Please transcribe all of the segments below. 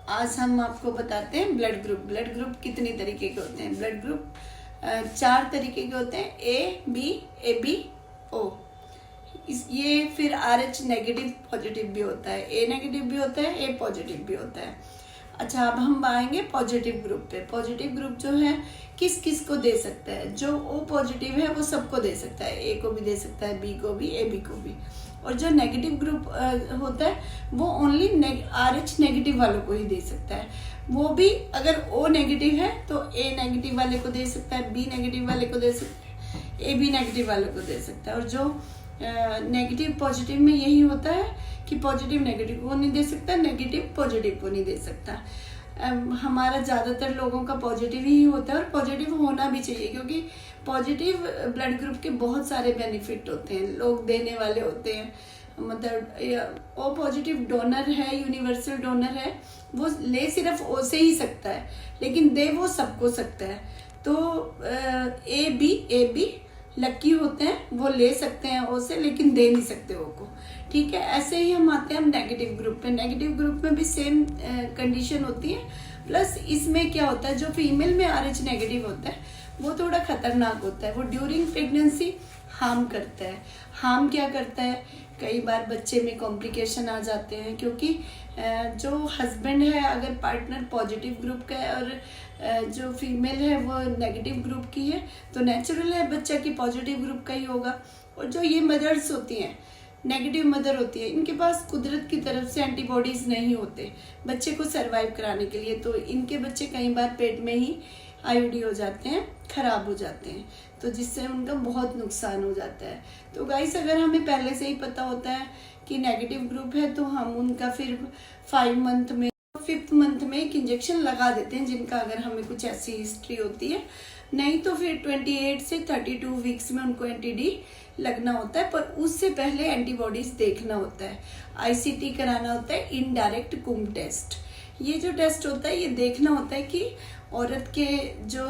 आज हम आपको बताते हैं ब्लड ग्रुप। ब्लड ग्रुप कितने तरीके के होते हैं? ब्लड ग्रुप 4 तरीके के होते हैं, A B, A B O. ये फिर RH नेगेटिव पॉजिटिव भी होता है, ए नेगेटिव भी होता है, ए पॉजिटिव भी होता है। अच्छा, अब हम आएंगे पॉजिटिव ग्रुप पे। पॉजिटिव ग्रुप जो है किस किस को दे सकता है? जो ओ पॉजिटिव है वो सबको दे सकता है, ए को भी दे सकता है, बी को भी, ए बी को भी। और जो नेगेटिव ग्रुप होता है वो ओनली RH नेगेटिव वालों को ही दे सकता है। वो भी अगर O नेगेटिव है तो A नेगेटिव वाले को दे सकता है, B नेगेटिव वाले को दे सकता है, AB नेगेटिव वाले को दे सकता है। और जो नेगेटिव पॉजिटिव में यही होता है कि पॉजिटिव नेगेटिव को नहीं दे सकता, नेगेटिव पॉजिटिव को नहीं दे सकता। हमारा ज़्यादातर लोगों का पॉजिटिव ही होता है और पॉजिटिव होना भी चाहिए, क्योंकि पॉजिटिव ब्लड ग्रुप के बहुत सारे बेनिफिट होते हैं, लोग देने वाले होते हैं। मतलब ओ पॉजिटिव डोनर है, यूनिवर्सल डोनर है, वो ले सिर्फ ओ से ही सकता है, लेकिन दे वो सबको सकता है। तो ए बी लकी होते हैं, वो ले सकते हैं ओ से, लेकिन दे नहीं सकते ओ को। ठीक है, ऐसे ही हम आते हैं हम नेगेटिव ग्रुप पे। नेगेटिव ग्रुप में भी सेम कंडीशन होती है, प्लस इसमें क्या होता है, जो फीमेल में RH नेगेटिव होता है वो थोड़ा खतरनाक होता है। वो ड्यूरिंग प्रेगनेंसी हार्म करता है। हार्म क्या करता है? कई बार बच्चे में कॉम्प्लिकेशन आ जाते हैं, क्योंकि जो हस्बैंड है अगर पार्टनर पॉजिटिव ग्रुप का है और जो फीमेल है वो नेगेटिव ग्रुप की है, तो नेचुरल है बच्चा की पॉजिटिव ग्रुप का ही होगा। और जो ये मदर्स होती हैं, नेगेटिव मदर होती है, इनके पास कुदरत की तरफ से एंटीबॉडीज नहीं होते बच्चे को सरवाइव कराने के लिए, तो इनके बच्चे कई बार पेट में ही IUD हो जाते हैं, खराब हो जाते हैं, तो जिससे उनका बहुत नुकसान हो जाता है। तो गाइस, अगर हमें पहले से ही पता होता है कि नेगेटिव ग्रुप है तो हम उनका फिर 5 मंथ में, 5th मंथ में एक इंजेक्शन लगा देते हैं, जिनका अगर हमें कुछ ऐसी हिस्ट्री होती है। नहीं तो फिर 28 से 32 वीक्स में उनको NTD लगना होता है, पर उससे पहले एंटीबॉडीज देखना होता है, ICT कराना होता है, इनडायरेक्ट कुम टेस्ट। ये जो टेस्ट होता है ये देखना होता है कि औरत के जो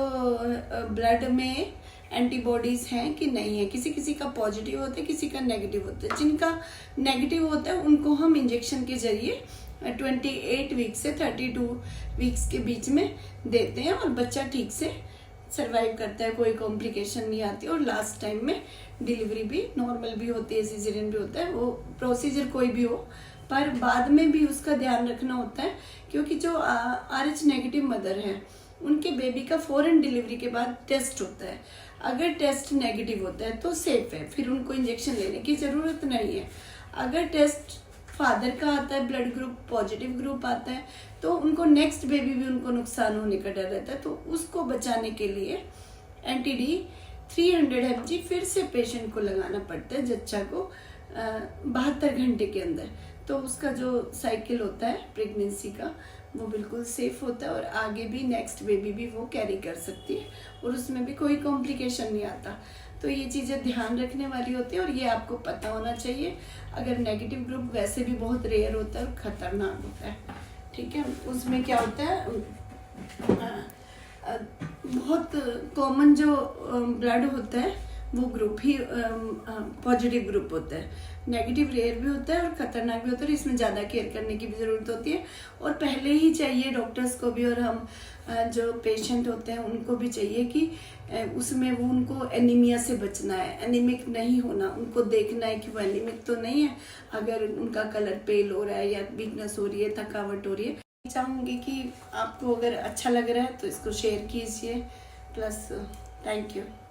ब्लड में एंटीबॉडीज हैं कि नहीं है। किसी किसी का पॉजिटिव होता है, किसी का नेगेटिव होता है। जिनका नेगेटिव होता है उनको हम इंजेक्शन के जरिए 28 वीक्स से 32 वीक्स के बीच में देते हैं, और बच्चा ठीक से सरवाइव करता है, कोई कॉम्प्लिकेशन नहीं आती, और लास्ट टाइम में डिलीवरी भी नॉर्मल भी होती है, सिजेरियन भी होता है, वो प्रोसीजर कोई भी हो, पर बाद में भी उसका ध्यान रखना होता है, क्योंकि जो RH नेगेटिव मदर है उनके बेबी का फौरन डिलीवरी के बाद टेस्ट होता है। अगर टेस्ट नेगेटिव होता है तो सेफ है, फिर उनको इंजेक्शन लेने की ज़रूरत नहीं है। अगर टेस्ट फादर का आता है, ब्लड ग्रुप पॉजिटिव ग्रुप आता है, तो उनको नेक्स्ट बेबी भी उनको नुकसान होने का डर रहता है, तो उसको बचाने के लिए NTD 300 mg फिर से पेशेंट को लगाना पड़ता है, जच्चा को 72 घंटे के अंदर। तो उसका जो साइकिल होता है प्रेगनेंसी का वो बिल्कुल सेफ होता है, और आगे भी नेक्स्ट बेबी भी वो कैरी कर सकती है, और उसमें भी कोई कॉम्प्लिकेशन नहीं आता। तो ये चीज़ें ध्यान रखने वाली होती है, और ये आपको पता होना चाहिए। अगर नेगेटिव ग्रुप वैसे भी बहुत रेयर होता है और ख़तरनाक होता है, ठीक है। उसमें क्या होता है, बहुत कॉमन जो ब्लड होता है वो ग्रुप ही पॉजिटिव ग्रुप होता है। नेगेटिव रेयर भी होता है और ख़तरनाक भी होता है, इसमें ज़्यादा केयर करने की भी ज़रूरत होती है, और पहले ही चाहिए डॉक्टर्स को भी, और हम जो पेशेंट होते हैं उनको भी चाहिए कि उसमें वो उनको एनीमिया से बचना है, एनीमिक नहीं होना, उनको देखना है कि वो एनीमिक तो नहीं है। अगर उनका कलर पेल हो रहा है या वीकनेस हो रही है, थकावट हो रही है, चाहूँगी कि आपको अगर अच्छा लग रहा है तो इसको शेयर कीजिए। Plus thank you.